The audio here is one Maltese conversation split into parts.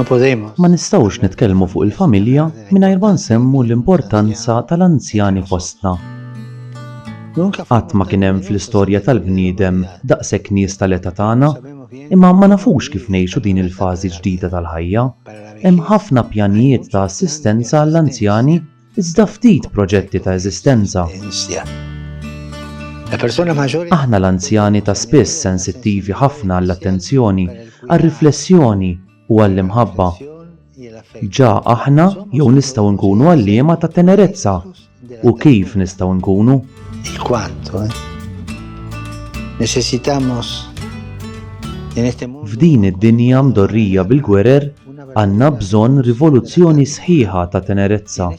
No podemos. Ma nistgħux nitkellmu fuq il-familja mingħajr ma nsemmu l-importanza tal-anzjani fostna. Qatt ma kien hemm fl-istorja tal-bniedem daqshekk nies tal-età tagħna, imma ma nafux kif ngħixu din il-fażi ġdida tal-ħajja. Hemm ħafna pjanijiet ta' assistenza għall-anzjani iżda ftit proġetti ta' eżistenza. Aħna l-anzjani ta' spiss sensittivi ħafna għall-attenzjoni, għar-riflessjoni u għall-imħabba. Ġa aħna jew nistgħu nkunu għalliema ta' tenerezza u kif nistgħu nkunu. F'din id-dinja mdorrija bil-gwerer għandna bżonn rivoluzzjoni sħiħa ta' tenerezza.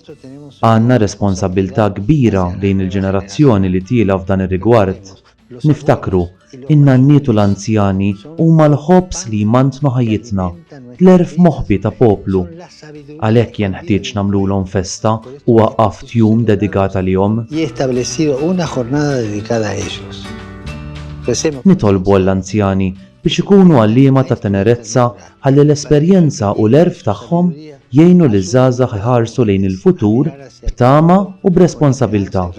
Għandna responsabbiltà kbira lejn il-ġenerazzjoni li tila f'dan ir-rigward. Niftakru, in-nanniet u l-anzjani huma l-ħobbs li jmantnu ħajjitna, l-erf moħħbi ta' poplu. Għalhekk jenħtieġ nagħmluhom festa u waqqaft jum dedikat għalihom. Nitolbu għall-anzjani biex ikunu għalliema ta' tenerezza ħalli l-esperjenza u l-erf tagħhom jgħinu liż-żgħażagħ iħarsu lejn il-futur b'tama u b'responsabbiltà.